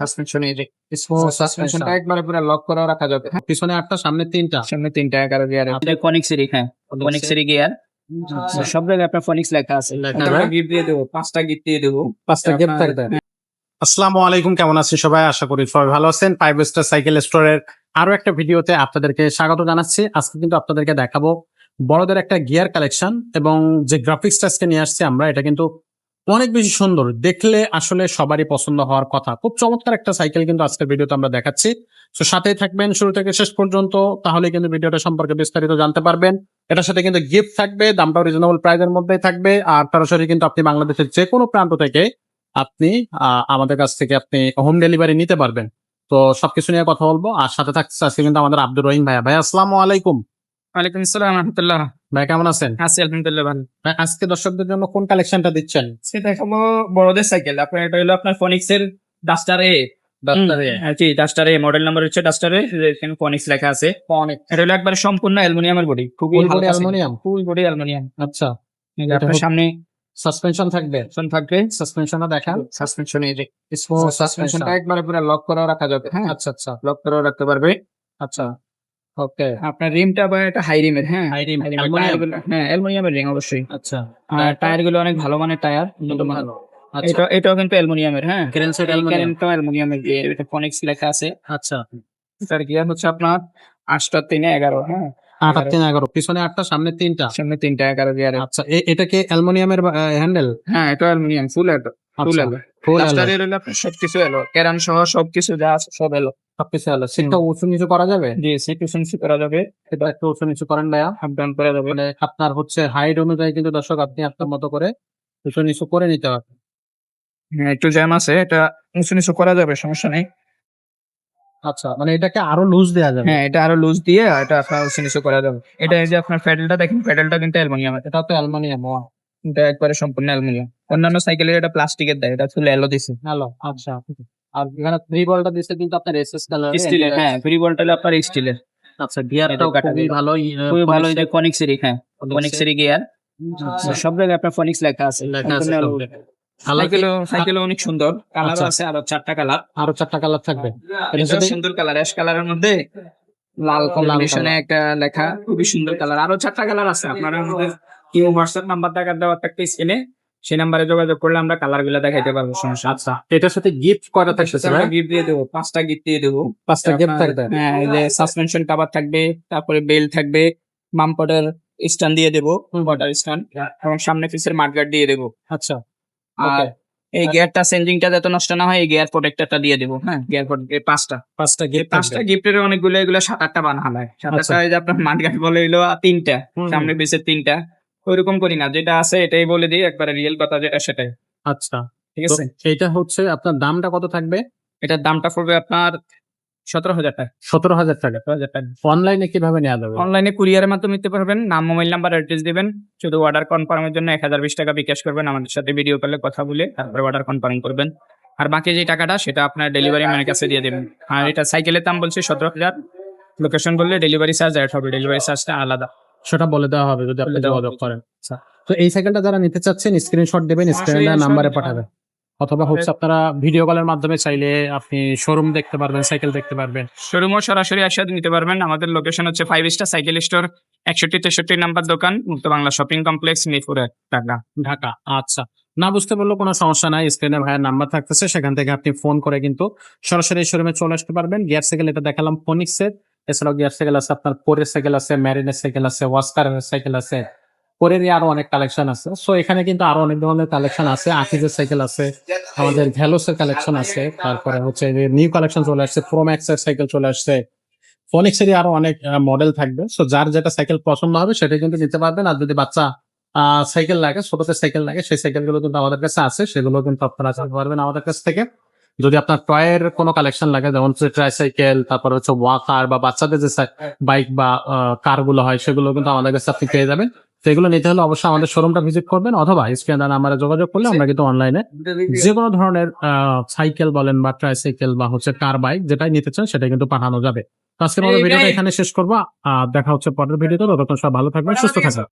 Suspension এই যে সাসপেনশনটা একবারে পুরো লক করে রাখা যাবে। পিছনে 8টা সামনে 3টা। সামনে 3টা 11 গিয়ারে এটা ফনিক্সেরই, হ্যাঁ ফনিক্সেরই গিয়ার। সব জায়গায় আপনার ফনিক্স লেখা আছে। আমরা গিফট দিয়ে দেবো, 5টা গিফট দিয়ে দেবো। 5টা গিফট থাকবে। আসসালামু আলাইকুম, কেমন আছেন সবাই? আশা করি সবাই ভালো আছেন। 5 স্টার সাইকেল স্টোরের আরো একটা ভিডিওতে আপনাদেরকে স্বাগত জানাচ্ছি। আজকে কিন্তু আপনাদেরকে দেখাবো বড়দের একটা গিয়ার কালেকশন, এবং যে গ্রাফিক্সটা আজকে নিয়ে আসছি আমরা, এটা কিন্তু অনেক বেশি সুন্দর, দেখলে আসলে সবারই পছন্দ হওয়ার কথা। খুব চমৎকার একটা সাইকেল কিন্তু আজকের ভিডিওতে আমরা দেখাচ্ছি। তো সাথেই থাকবেন শুরু থেকে শেষ পর্যন্ত, তাহলে কিন্তু ভিডিওটা সম্পর্কে বিস্তারিত জানতে পারবেন। এটার সাথে কিন্তু গিফট থাকবে, দামটাও রিজনেবল প্রাইসের মধ্যেই থাকবে। আর সরাসরি কিন্তু আপনি বাংলাদেশের যে কোনো প্রান্ত থেকে আপনি আমাদের কাছ থেকে আপনি হোম ডেলিভারি নিতে পারবেন। তো সবকিছু নিয়ে কথা বলবো। আর সাথে থাকছে আজকে কিন্তু আমাদের আব্দুর রহিম ভাইয়া। ভাই আসসালামু আলাইকুম। ওয়ালাইকুম আসসালাম রাহমাতুল্লাহ। ভাই কেমন আছেন? আছি আলহামদুলিল্লাহ ভালো। ভাই আজকে দর্শকদের জন্য কোন কালেকশনটা দিচ্ছেন? সেটা দেখাবো বড়দের সাইকেল। আপনার এটা হলো আপনার ফনিক্সের ডাস্টার এ। ডাস্টার এ মডেল নাম্বার হচ্ছে ডাস্টার এ, এখানে ফনিক্স লেখা আছে। এটা হলো একবারে সম্পূর্ণ অ্যালুমিনিয়ামের বডি, খুবই হালকা অ্যালুমিনিয়াম, ফুল বডি অ্যালুমিনিয়াম। আচ্ছা। আপনার সামনে সাসপেনশন থাকবে, সাসপেনশনটা দেখান। সাসপেনশন এই যে সাসপেনশনটা একবারে পুরো লক করে রাখা যাবে। হ্যাঁ, আচ্ছা আচ্ছা লক করে রাখতে পারবে। আচ্ছা, ওকে। আপনার রিমটা বা এটা হাই রিমের। হ্যাঁ, হাই রিম, হ্যাঁ অ্যালুমিনিয়ামের রিং অবশ্যই। আচ্ছা। আর টায়ার গুলো অনেক ভালো মানের টায়ার, ভালো। আচ্ছা, এটাও কিন্তু অ্যালুমিনিয়ামের। হ্যাঁ, ক্রেন সেট অ্যালুমিনিয়াম, অ্যালুমিনিয়ামের দিয়ে এটা ফনিক্স লেখা আছে। আচ্ছা। তার গিয়ার হচ্ছে আপনার 8-3-11। হ্যাঁ, 8-3-11, পিছনে 8টা সামনে 3টা। সামনে 3টা 11 গিয়ারে। আচ্ছা, এটা কি অ্যালুমিনিয়ামের হ্যান্ডেল? হ্যাঁ, এটা অ্যালুমিনিয়াম ফুল এলো। ডাস্টারের হলো আপনার সবকিছু এলো, কেরান সহ সবকিছু যা আছে সব এলো। সবকিছু হলো। সিটটা উঁচু নিচু করা যাবে? জি, সিট নিচু করা যাবে। এটা একটু উঁচু নিচু করেন ভাইয়া। আপ ডাউন করা যাবে। মানে আপনার হচ্ছে হাইট অনুযায়ী কিন্তু দর্শক আপনি আপনার মতো করে উঁচু নিচু করে নিতে পারবেন। হ্যাঁ, একটু জ্যাম আছে, এটা উঁচু নিচু করা যাবে, সমস্যা নেই। আচ্ছা, মানে এটাকে আরো লুজ দেওয়া যাবে? হ্যাঁ, এটা আরো লুজ দিয়ে এটা আপনার উঁচু নিচু করা যাবে। এটা এই যে আপনার প্যাডেলটা দেখেন, প্যাডেলটা কিন্তু অ্যালুমিনিয়াম। এটা তো অ্যালুমিনিয়াম। এটা একবারে সম্পূর্ণ অ্যালুমিনিয়াম। অন্যান্য সাইকেলের এটা প্লাস্টিকের দেয়, এটা আসলে অ্যালো দিছে। হ্যালো, আচ্ছা। আর এখানে 3 বলটা দিচ্ছে কিন্তু আপনার এসএস কালার স্টিলের। হ্যাঁ, ফ্রি বলটা হলো আপনার স্টিলের। আচ্ছা, গিয়ারটাও খুবই ভালো, খুবই ভালো। এটা ফনিক্সেরই, হ্যাঁ ফনিক্সেরই গিয়ার। সব জায়গায় আপনার ফনিক্স লেখা আছে। লেখা আছে। সাইকেল অনেক সুন্দর, কালার আচ্ছা। আছে আরো 4টা কালার। আরো 4টা কালার থাকবে। এটা সুন্দর কালার, অ্যাশ কালারের মধ্যে লাল কম্বিনেশনে একটা লেখা, খুবই সুন্দর কালার। আরো 4টা কালার আছে। আপনারা আমাদের কি হোয়াটসঅ্যাপ নাম্বার দেওয়া থাকবে স্ক্রিনে, সেই নাম্বারে যোগাযোগ করলে আমরা কালার গুলো দেখাইতে পারবো, সমস্যা। আচ্ছা, এটার সাথে গিফট কয়টা থাকছে? আমরা গিফট দিয়ে দেবো, 5টা গিফট দিয়ে দেবো। 5টা গিফট থাকবে। হ্যাঁ, এই যে সাসপেনশন কভার থাকবে, তারপরে বেল থাকবে, বাম্পারের স্ট্যান্ড দিয়ে দেবো, ওয়াটার স্ট্যান্ড, এবং সামনে পিসের মাডগার্ড দিয়ে দেবো। আচ্ছা, আর এই গিয়ারটা চেঞ্জিংটা যাতে নষ্ট না হয়, এই গিয়ার প্রোটেক্টরটা দিয়ে দেবো। হ্যাঁ, গিয়ার প্রোটেক্টর 5টা গিফট। 5টা গিফটের অনেকগুলো, এগুলো 7-8টা বানানো হয়। 7-8টা যে আপনার মাডগার্ড বলে এলো 3টা, সামনে পিসের 3টা, ওইরকম করি না, যেটা আছে এটাই বলে দিই, একবারে রিয়েল কথা যেটা সেটাই। আচ্ছা, ঠিক আছে। এটা হচ্ছে আপনার দামটা কত থাকবে? এটার দামটা পড়বে আপনার 17,000 টাকা। 17,000 টাকা। 17,000 টাকা। অনলাইনে কিভাবে নেওয়া যাবে? অনলাইনে কুরিয়ারের মাধ্যমে নিতে পারবেন। নাম, মোবাইল নাম্বার, অ্যাড্রেস দিবেন। শুধু অর্ডার কনফার্মের জন্য 1020 টাকা বিকাশ করবেন, আমাদের সাথে ভিডিও কলে কথা বলে তারপরে অর্ডার কনফার্ম করবেন। আর বাকি যে টাকাটা সেটা আপনার ডেলিভারি ম্যানের কাছে দিয়ে দেবেন। আর এটা সাইকেলের দাম বলছে 17,000। লোকেশন বললে ডেলিভারি চার্জ অ্যাড হবে, ডেলিভারি চার্জটা আলাদা, সেটা বলে দেওয়া হবে যদি আপনি বলে দেওয়া যোগাযোগ হবে। করেন। আচ্ছা, তো এই সাইকেলটা যারা নিতে চাচ্ছেন স্ক্রিনশট দেবেন, স্ক্রিনে নাম্বারে পাঠাবেন, অথবা হচ্ছে আপনারা ভিডিও কলের মাধ্যমে চাইলে আপনি শোরুম দেখতে পারবেন, সাইকেল দেখতে পারবেন। শোরুমও সরাসরি একসাথে নিতে পারবেন। আমাদের লোকেশন হচ্ছে 5 স্টার সাইকেল স্টোর, 61-63 নাম্বার দোকান, মুক্ত বাংলা শপিং কমপ্লেক্স, মিরপুরে, ঢাকা। আচ্ছা, না বুঝতে পারলেও কোনো সমস্যা নাই, স্ক্রিনে ভাইয়ের নাম্বার থাকতেছে, সেখান থেকে আপনি ফোন করে কিন্তু সরাসরি শোরুমে চলে আসতে পারবেন। গিয়ার সাইকেল এটা দেখালাম ফনিক্সের, এছাড়াও গিয়ার সাইকেল আছে আপনার পোরের সাইকেল আছে, ম্যারিনের সাইকেল আছে, ওয়াস্কারের সাইকেল আছে, পোরেরই আরো অনেক কালেকশন আছে। সো এখানে কিন্তু আরো অনেক ধরনের কালেকশন আছে। আকিজের সাইকেল আছে, আমাদের ভ্যালোসের কালেকশন আছে, তারপরে হচ্ছে নিউ কালেকশন চলে আসছে, প্রোম্যাক্স এর সাইকেল চলে আসছে, ফনিক্সেরই আরো অনেক মডেল থাকবে। সো যার যেটা সাইকেল পছন্দ হবে সেটাই কিন্তু নিতে পারবেন। আর যদি বাচ্চা সাইকেল লাগে, ছোটদের সাইকেল লাগে, সেই সাইকেল গুলো কিন্তু আমাদের কাছে আছে, সেগুলো কিন্তু আপনারা চাইতে পারবেন আমাদের কাছ থেকে। যদি আপনার টয়ের কোনো কালেকশন লাগে, যেমন ট্রাইসাইকেল, তারপর হচ্ছে ওয়াকার, বা বাচ্চাদের যে বাইক বা কার গুলো হয়, সেগুলো কিন্তু আমাদের কাছে আপনি পেয়ে যাবেন। সেগুলো নিতে হলে অবশ্যই আমাদের শোরুমটা ভিজিট করবেন, অথবা স্ক্রিনে নাম্বারে যোগাযোগ করলে আমরা কিন্তু অনলাইনে যে কোনো ধরনের সাইকেল বলেন বা ট্রাইসাইকেল বা হচ্ছে কার, বাইক, যেটাই নিতে চান সেটাই কিন্তু পাঠানো যাবে। তো আজকের মতো ভিডিওটা এখানে শেষ করবো। দেখা হচ্ছে পরের ভিডিওতে। ততক্ষণ সব ভালো থাকবেন, সুস্থ থাকবেন।